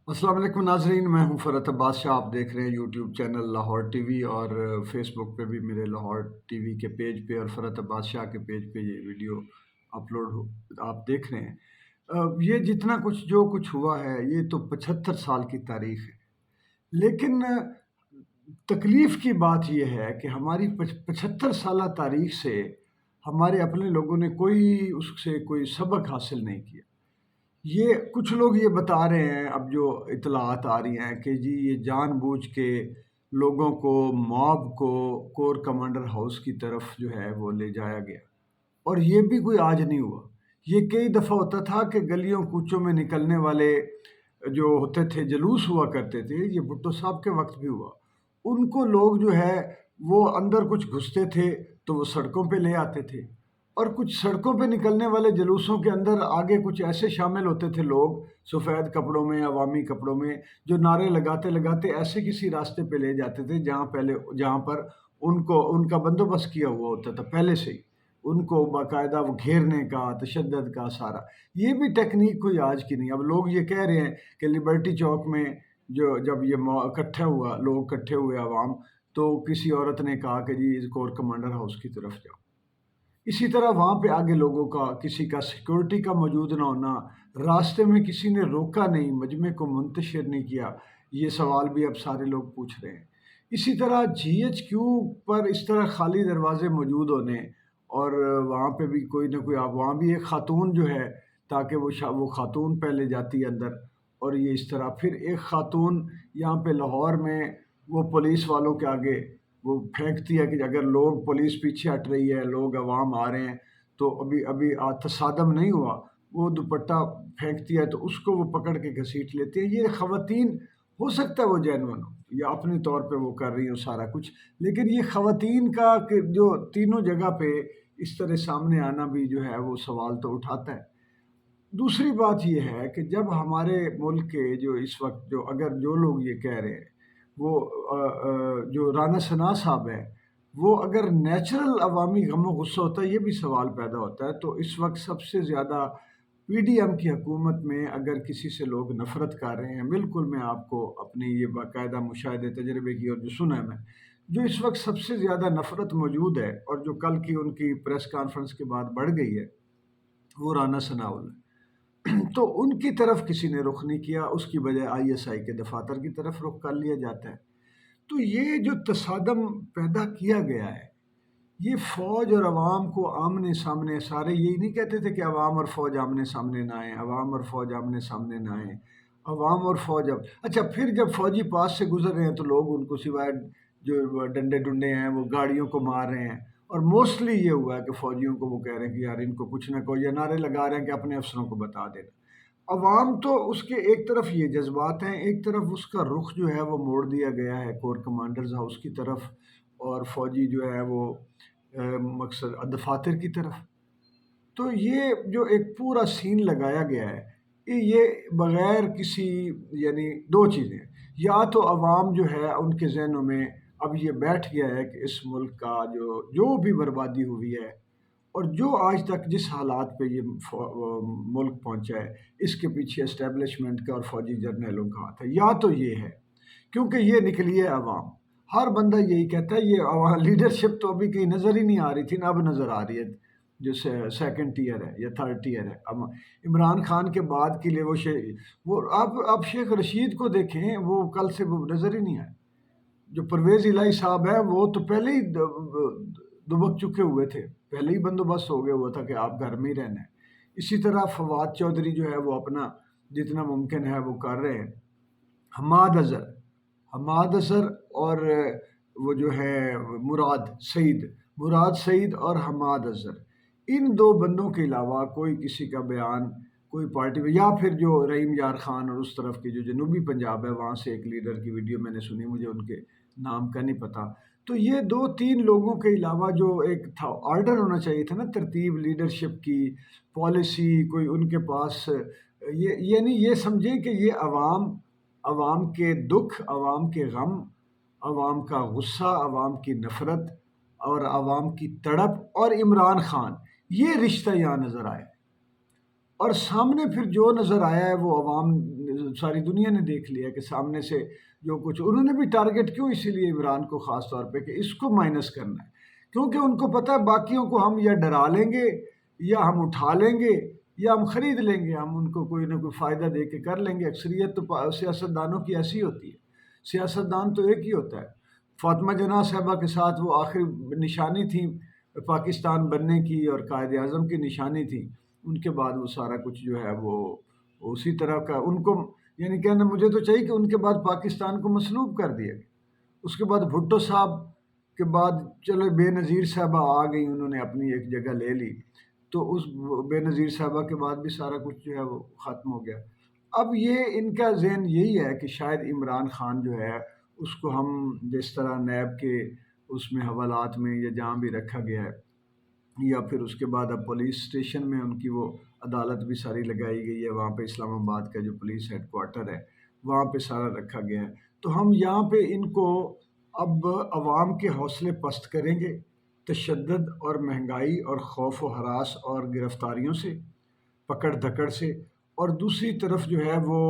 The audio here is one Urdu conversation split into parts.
السلام علیکم ناظرین، میں ہوں فرحت عباس شاہ۔ آپ دیکھ رہے ہیں YouTube channel Lahore T V, اور فیس بک پہ بھی میرے لاہور ٹی وی کے پیج پہ اور فرحت عباس شاہ کے پیج پہ یہ ویڈیو اپلوڈ آپ دیکھ رہے ہیں۔ یہ جتنا کچھ جو کچھ ہوا ہے یہ تو 75 سال کی تاریخ ہے، لیکن تکلیف کی بات یہ ہے کہ ہماری 75 سالہ تاریخ سے ہمارے اپنے لوگوں نے اس سے کوئی سبق حاصل نہیں کیا۔ یہ کچھ لوگ یہ بتا رہے ہیں، اب جو اطلاعات آ رہی ہیں کہ جی یہ جان بوجھ کے لوگوں کو، موب کو کور کمانڈر ہاؤس کی طرف جو ہے وہ لے جایا گیا، اور یہ بھی کوئی آج نہیں ہوا۔ یہ کئی دفعہ ہوتا تھا کہ گلیوں کوچوں میں نکلنے والے جو ہوتے تھے، جلوس ہوا کرتے تھے، یہ بھٹو صاحب کے وقت بھی ہوا۔ ان کو لوگ جو ہے وہ اندر کچھ گھستے تھے تو وہ سڑکوں پہ لے آتے تھے، اور کچھ سڑکوں پہ نکلنے والے جلوسوں کے اندر آگے کچھ ایسے شامل ہوتے تھے لوگ سفید کپڑوں میں، عوامی کپڑوں میں، جو نعرے لگاتے لگاتے ایسے کسی راستے پہ لے جاتے تھے جہاں پر ان کا بندوبست کیا ہوا ہوتا تھا پہلے سے ہی، ان کو باقاعدہ وہ گھیرنے کا، تشدد کا سارا۔ یہ بھی ٹیکنیک کوئی آج کی نہیں۔ اب لوگ یہ کہہ رہے ہیں کہ لبرٹی چوک میں جب یہ اکٹھا ہوا، لوگ اکٹھے ہوئے عوام، تو کسی عورت نے کہا کہ جی کور کمانڈر ہاؤس کی طرف جاؤ۔ اسی طرح وہاں پہ آگے لوگوں کا کسی کا سیکورٹی کا موجود نہ ہونا، راستے میں کسی نے روکا نہیں، مجمع کو منتشر نہیں کیا، یہ سوال بھی اب سارے لوگ پوچھ رہے ہیں۔ اسی طرح جی ایچ کیو پر اس طرح خالی دروازے موجود ہونے، اور وہاں پہ بھی کوئی نہ کوئی، آپ وہاں بھی ایک خاتون جو ہے، تاکہ وہ خاتون پہلے جاتی ہے اندر، اور یہ اس طرح پھر ایک خاتون یہاں پہ لاہور میں وہ پولیس والوں کے آگے وہ پھینکتی ہے کہ اگر لوگ پولیس پیچھے ہٹ رہی ہے، لوگ عوام آ رہے ہیں، تو ابھی تصادم نہیں ہوا، وہ دوپٹہ پھینکتی ہے تو اس کو وہ پکڑ کے گھسیٹ لیتے ہیں۔ یہ خواتین، ہو سکتا ہے وہ جینون ہو یا اپنے طور پہ وہ کر رہی ہوں سارا کچھ، لیکن یہ خواتین کا کہ جو تینوں جگہ پہ اس طرح سامنے آنا بھی جو ہے وہ سوال تو اٹھاتا ہے۔ دوسری بات یہ ہے کہ جب ہمارے ملک کے جو اس وقت جو لوگ یہ کہہ رہے ہیں، وہ جو رانا ثنا صاحب ہیں، وہ اگر نیچرل عوامی غم و غصہ ہوتا ہے، یہ بھی سوال پیدا ہوتا ہے۔ تو اس وقت سب سے زیادہ پی ڈی ایم کی حکومت میں اگر کسی سے لوگ نفرت کر رہے ہیں، بالکل میں آپ کو اپنی یہ باقاعدہ مشاہدے تجربے کی اور جو سنا ہے میں، جو اس وقت سب سے زیادہ نفرت موجود ہے، اور جو کل کی ان کی پریس کانفرنس کے بعد بڑھ گئی ہے، وہ رانا ثناء ہے۔ تو ان کی طرف کسی نے رخ نہیں کیا، اس کی بجائے آئی ایس آئی کے دفاتر کی طرف رخ کر لیا جاتا ہے۔ تو یہ جو تصادم پیدا کیا گیا ہے، یہ فوج اور عوام کو آمنے سامنے، سارے یہی نہیں کہتے تھے کہ عوام اور فوج آمنے سامنے نہ آئیں، عوام اور فوج آمنے سامنے نہ آئیں، عوام اور فوج اچھا پھر جب فوجی پاس سے گزر رہے ہیں تو لوگ ان کو سوائے جو ڈنڈے ڈنڈے ہیں وہ گاڑیوں کو مار رہے ہیں، اور موسٹلی یہ ہوا ہے کہ فوجیوں کو وہ کہہ رہے ہیں کہ یار ان کو کچھ نہ کوئی، یا نعرے لگا رہے ہیں کہ اپنے افسروں کو بتا دینا۔ عوام تو اس کے ایک طرف یہ جذبات ہیں، ایک طرف اس کا رخ جو ہے وہ موڑ دیا گیا ہے کور کمانڈرز ہاؤس کی طرف، اور فوجی جو ہے وہ مقصد دفاتر کی طرف۔ تو یہ جو ایک پورا سین لگایا گیا ہے، یہ بغیر کسی، یعنی دو چیزیں، یا تو عوام جو ہے ان کے ذہنوں میں اب یہ بیٹھ گیا ہے کہ اس ملک کا جو بھی بربادی ہوئی ہے، اور جو آج تک جس حالات پہ یہ ملک پہنچا ہے، اس کے پیچھے اسٹیبلشمنٹ کا اور فوجی جرنیلوں کا ہاتھ ہے، یا تو یہ ہے کیونکہ یہ نکلی ہے عوام۔ ہر بندہ یہی کہتا ہے، یہ عوام لیڈرشپ تو ابھی کہیں نظر ہی نہیں آ رہی تھی نا، اب نظر آ رہی ہے، جو سیکنڈ ٹیئر ہے یا تھرڈ ٹیئر ہے۔ اب عمران خان کے بعد کے لیے وہ آپ شیخ رشید کو دیکھیں، وہ کل سے وہ نظر ہی نہیں آئے۔ جو پرویز الہی صاحب ہیں وہ تو پہلے ہی دبک چکے ہوئے تھے، پہلے ہی بندوبست ہو گیا ہوا تھا کہ آپ گھر میں ہی رہنا ہے۔ اسی طرح فواد چودھری جو ہے وہ اپنا جتنا ممکن ہے وہ کر رہے ہیں۔ حماد اظہر اور وہ جو ہے مراد سعید اور حماد اظہر، ان دو بندوں کے علاوہ کوئی کسی کا بیان کوئی پارٹی میں، یا پھر جو رحیم یار خان اور اس طرف کی جو جنوبی پنجاب ہے وہاں سے ایک لیڈر کی ویڈیو میں نے سنی، مجھے ان کے نام کا نہیں پتا۔ تو یہ دو تین لوگوں کے علاوہ جو ایک تھا آرڈر ہونا چاہیے تھا نا، ترتیب لیڈرشپ کی، پالیسی کوئی ان کے پاس، یعنی یہ سمجھیں کہ یہ عوام کے دکھ، عوام کے غم، عوام کا غصہ، عوام کی نفرت اور عوام کی تڑپ اور عمران خان، یہ رشتہ یہاں نظر آئے۔ اور سامنے پھر جو نظر آیا ہے وہ عوام ساری دنیا نے دیکھ لیا کہ سامنے سے جو کچھ انہوں نے بھی ٹارگٹ کیوں اسی لیے عمران کو خاص طور پہ کہ اس کو مائنس کرنا ہے، کیونکہ ان کو پتہ ہے باقیوں کو ہم یا ڈرا لیں گے یا ہم اٹھا لیں گے یا ہم خرید لیں گے، ہم ان کو کوئی نہ کوئی فائدہ دے کے کر لیں گے۔ اکثریت تو سیاست دانوں کی ایسی ہوتی ہے، سیاست دان تو ایک ہی ہوتا ہے۔ فاطمہ جناح صاحبہ کے ساتھ وہ آخری نشانی تھی پاکستان بننے کی اور قائد اعظم کی نشانی تھی، ان کے بعد وہ سارا کچھ جو ہے وہ اسی طرح کا ان کو، یعنی کہنا مجھے تو چاہیے کہ ان کے بعد پاکستان کو مسلوب کر دیا گیا۔ اس کے بعد بھٹو صاحب کے بعد چلو بے نظیر صاحبہ آ گئی، انہوں نے اپنی ایک جگہ لے لی، تو اس بے نظیر صاحبہ کے بعد بھی سارا کچھ جو ہے وہ ختم ہو گیا۔ اب یہ ان کا ذہن یہی ہے کہ شاید عمران خان جو ہے اس کو ہم جس طرح نیب کے اس میں حوالات میں یا جہاں بھی رکھا گیا ہے، یا پھر اس کے بعد اب پولیس اسٹیشن میں ان کی وہ عدالت بھی ساری لگائی گئی ہے، وہاں پہ اسلام آباد کا جو پولیس ہیڈ کوارٹر ہے وہاں پہ سارا رکھا گیا ہے، تو ہم یہاں پہ ان کو اب عوام کے حوصلے پست کریں گے تشدد اور مہنگائی اور خوف و ہراس اور گرفتاریوں سے، پکڑ دھکڑ سے، اور دوسری طرف جو ہے وہ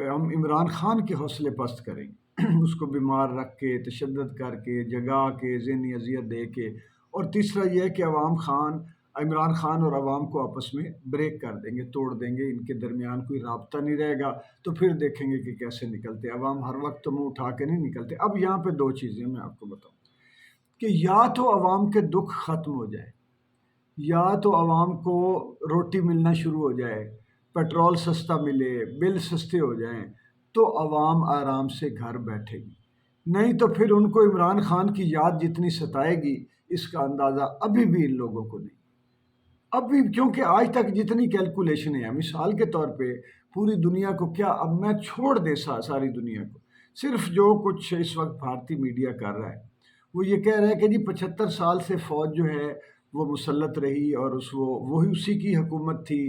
ہم عمران خان کے حوصلے پست کریں گے اس کو بیمار رکھ کے تشدد کر کے جگا کے ذہنی اذیت دے کے، اور تیسرا یہ ہے کہ عمران خان اور عوام کو آپس میں بریک کر دیں گے، توڑ دیں گے، ان کے درمیان کوئی رابطہ نہیں رہے گا، تو پھر دیکھیں گے کہ کیسے نکلتے۔ عوام ہر وقت تو منہ اٹھا کے نہیں نکلتے۔ اب یہاں پہ دو چیزیں میں آپ کو بتاؤں کہ یا تو عوام کے دکھ ختم ہو جائے، یا تو عوام کو روٹی ملنا شروع ہو جائے، پیٹرول سستا ملے، بل سستے ہو جائیں، تو عوام آرام سے گھر بیٹھے گی، نہیں تو پھر ان کو عمران خان کی یاد جتنی ستائے گی اس کا اندازہ ابھی بھی ان لوگوں کو نہیں، ابھی، کیونکہ آج تک جتنی کیلکولیشنیں ہیں، مثال کے طور پہ پوری دنیا کو کیا، اب میں چھوڑ دے ساری دنیا کو، صرف جو کچھ اس وقت بھارتی میڈیا کر رہا ہے وہ یہ کہہ رہا ہے کہ جی 75 سال سے فوج جو ہے وہ مسلط رہی اور وہی اسی کی حکومت تھی،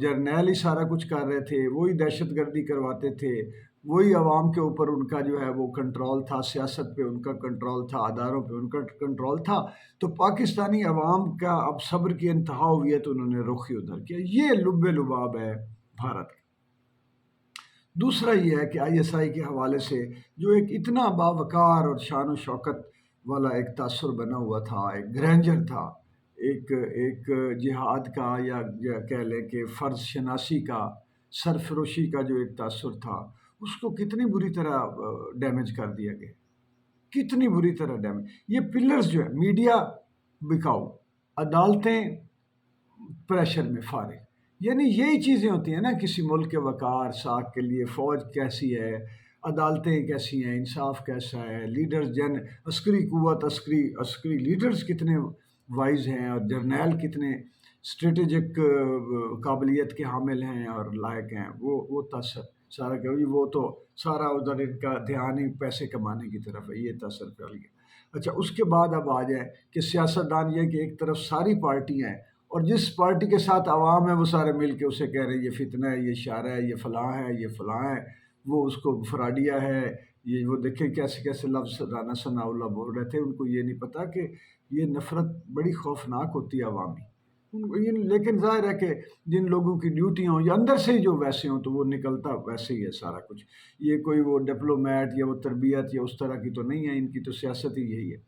جرنیل ہی سارا کچھ کر رہے تھے، وہی دہشت گردی کرواتے تھے، وہی عوام کے اوپر ان کا جو ہے وہ کنٹرول تھا، سیاست پہ ان کا کنٹرول تھا، اداروں پہ ان کا کنٹرول تھا، تو پاکستانی عوام کا اب صبر کی انتہا ہوئی ہے تو انہوں نے رخ ہی ادھر کیا۔ یہ لب لباب ہے بھارت کا۔ دوسرا یہ ہے کہ آئی ایس آئی کے حوالے سے جو ایک اتنا باوقار اور شان و شوکت والا ایک تاثر بنا ہوا تھا، ایک گرینجر تھا، ایک جہاد کا یا کہہ لیں کہ فرض شناسی کا، سرفروشی کا جو ایک تاثر تھا، اس کو کتنی بری طرح ڈیمیج کر دیا گیا، کتنی بری طرح ڈیمیج۔ یہ پلرز جو ہے، میڈیا بکاؤ، عدالتیں پریشر میں فارغ، یعنی یہی چیزیں ہوتی ہیں نا کسی ملک کے وقار ساکھ کے لیے۔ فوج کیسی ہے، عدالتیں کیسی ہیں، انصاف کیسا ہے، لیڈرز عسکری قوت، عسکری لیڈرز کتنے وائز ہیں، اور جرنیل کتنے اسٹریٹجک قابلیت کے حامل ہیں اور لائق ہیں، وہ تاثر سارا کہ وہ تو سارا ادھر ان کا دھیان ہی پیسے کمانے کی طرف ہے، یہ تاثر پھیل گیا۔ اچھا، اس کے بعد اب آ جائیں کہ سیاستدان یہ کہ ایک طرف ساری پارٹیاں ہیں اور جس پارٹی کے ساتھ عوام ہے وہ سارے مل کے اسے کہہ رہے ہیں یہ فتنہ ہے، یہ اشارہ ہے، یہ فلاں ہے، یہ فلاں ہے، وہ اس کو فراڈیا ہے، یہ وہ دیکھیں کیسے کیسے لفظ رانا ثناء اللہ بول رہے تھے، ان کو یہ نہیں پتا کہ یہ نفرت بڑی خوفناک ہوتی ہے عوامی، لیکن ظاہر ہے کہ جن لوگوں کی ڈیوٹی ہوں یا اندر سے ہی جو ویسے ہوں تو وہ نکلتا ویسے ہی ہے سارا کچھ، یہ کوئی وہ ڈپلومیٹ یا وہ تربیت یا اس طرح کی تو نہیں ہے، ان کی تو سیاست ہی یہی ہے۔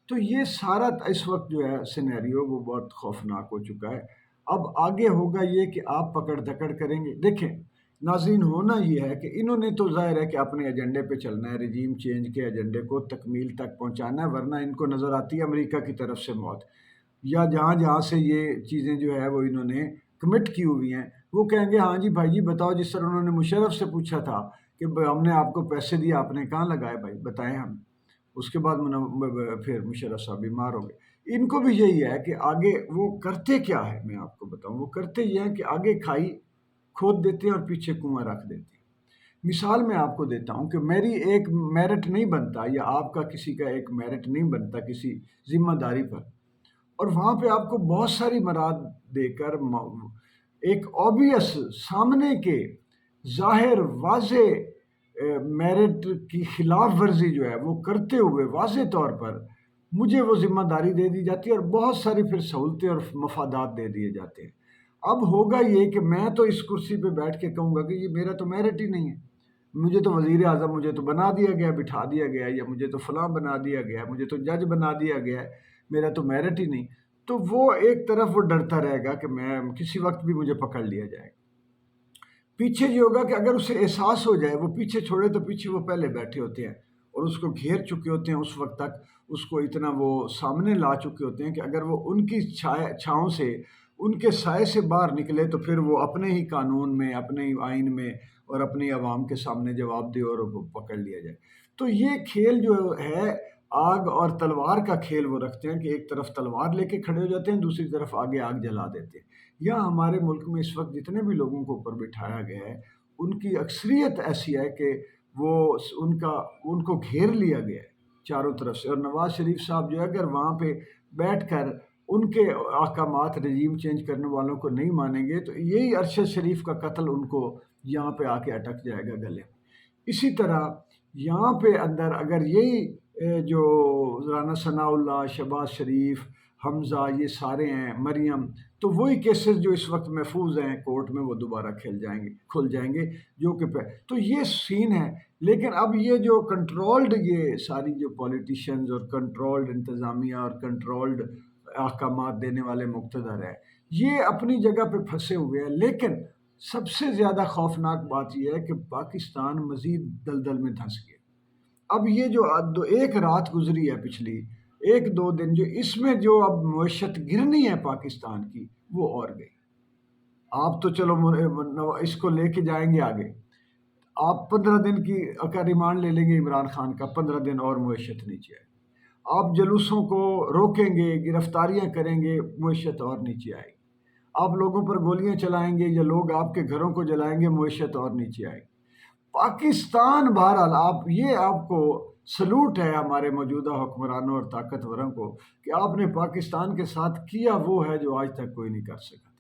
تو یہ سارا اس وقت جو ہے سینیریو وہ بہت خوفناک ہو چکا ہے۔ اب آگے ہوگا یہ کہ آپ پکڑ دھکڑ کریں گے۔ دیکھیں ناظرین، ہونا یہ ہے کہ انہوں نے تو ظاہر ہے کہ اپنے ایجنڈے پہ چلنا ہے، رجیم چینج کے ایجنڈے کو تکمیل تک پہنچانا ہے، ورنہ ان کو نظر آتی ہے امریکہ کی طرف سے موت، یا جہاں جہاں سے یہ چیزیں جو ہے وہ انہوں نے کمٹ کی ہوئی ہیں، وہ کہیں گے ہاں جی بھائی جی بتاؤ، جس طرح انہوں نے مشرف سے پوچھا تھا کہ ہم نے آپ کو پیسے دیے، آپ نے کہاں لگائے بھائی بتائیں ہم، اس کے بعد پھر مشرف صاحب بیمار ہو گئے۔ ان کو بھی یہی ہے کہ آگے وہ کرتے کیا ہے، میں آپ کو بتاؤں، وہ کرتے یہ ہیں کہ آگے کھائی کھود دیتے ہیں اور پیچھے کنواں رکھ دیتے ہیں۔ مثال میں آپ کو دیتا ہوں کہ میری ایک میرٹ نہیں بنتا یا آپ کا کسی کا ایک میرٹ نہیں بنتا کسی ذمہ داری پر، اور وہاں پہ آپ کو بہت ساری مراد دے کر ایک اوبیس سامنے کے ظاہر واضح میرٹ کی خلاف ورزی جو ہے وہ کرتے ہوئے واضح طور پر مجھے وہ ذمہ داری دے دی جاتی ہے اور بہت ساری پھر سہولتیں اور مفادات دے دیے جاتے ہیں۔ اب ہوگا یہ کہ میں تو اس کرسی پہ بیٹھ کے کہوں گا کہ یہ میرا تو میرٹ ہی نہیں ہے، مجھے تو وزیر اعظم مجھے تو بنا دیا گیا، بٹھا دیا گیا، یا مجھے تو فلاں بنا دیا گیا، مجھے تو جج بنا دیا گیا ہے، میرا تو میرٹ ہی نہیں۔ تو وہ ایک طرف وہ ڈرتا رہے گا کہ میں کسی وقت بھی مجھے پکڑ لیا جائے گا۔ پیچھے یہ ہوگا کہ اگر اسے احساس ہو جائے، وہ پیچھے چھوڑے تو پیچھے وہ پہلے بیٹھے ہوتے ہیں اور اس کو گھیر چکے ہوتے ہیں، اس وقت تک اس کو اتنا وہ سامنے لا چکے ہوتے ہیں کہ اگر وہ ان کی چھاؤں سے، ان کے سائے سے باہر نکلے تو پھر وہ اپنے ہی قانون میں، اپنے ہی آئین میں اور اپنی عوام کے سامنے جواب دے اور وہ پکڑ لیا جائے۔ تو یہ کھیل جو ہے آگ اور تلوار کا کھیل وہ رکھتے ہیں کہ ایک طرف تلوار لے کے کھڑے ہو جاتے ہیں، دوسری طرف آگے آگ جلا دیتے ہیں۔ یا ہمارے ملک میں اس وقت جتنے بھی لوگوں کو اوپر بٹھایا گیا ہے، ان کی اکثریت ایسی ہے کہ وہ ان کو گھیر لیا گیا ہے چاروں طرف سے۔ اور نواز شریف صاحب جو ہے اگر وہاں پہ بیٹھ کر ان کے احکامات رجیم چینج کرنے والوں کو نہیں مانیں گے تو یہی ارشد شریف کا قتل ان کو یہاں پہ آ کے اٹک جائے گا گلے۔ اسی طرح یہاں پہ اندر اگر یہی جو رانا ثناء اللہ، شہباز شریف، حمزہ، یہ سارے ہیں، مریم، تو وہی کیسز جو اس وقت محفوظ ہیں کورٹ میں وہ دوبارہ کھل جائیں گے جو کہ تو یہ سین ہے۔ لیکن اب یہ جو کنٹرولڈ، یہ ساری جو پولیٹیشینز اور کنٹرولڈ انتظامیہ اور کنٹرولڈ احکامات دینے والے مقتدر ہیں، یہ اپنی جگہ پہ پھنسے ہوئے ہیں، لیکن سب سے زیادہ خوفناک بات یہ ہے کہ پاکستان مزید دلدل میں دھنس گیا۔ اب یہ جو ایک رات گزری ہے پچھلی، ایک دو دن جو اس میں جو اب معیشت گرنی ہے پاکستان کی، وہ اور گئی۔ آپ تو چلو اس کو لے کے جائیں گے آگے، آپ 15 دن کا ریمانڈ لے لیں گے عمران خان کا، 15 دن اور معیشت نیچے آئے گی۔ آپ جلوسوں کو روکیں گے، گرفتاریاں کریں گے، معیشت اور نیچے آئے گی۔ آپ لوگوں پر گولیاں چلائیں گے یا لوگ آپ کے گھروں کو جلائیں گے، معیشت اور نیچے آئے گی۔ پاکستان بہرحال آپ کو سلوٹ ہے ہمارے موجودہ حکمرانوں اور طاقتوروں کو کہ آپ نے پاکستان کے ساتھ کیا وہ ہے جو آج تک کوئی نہیں کر سکا۔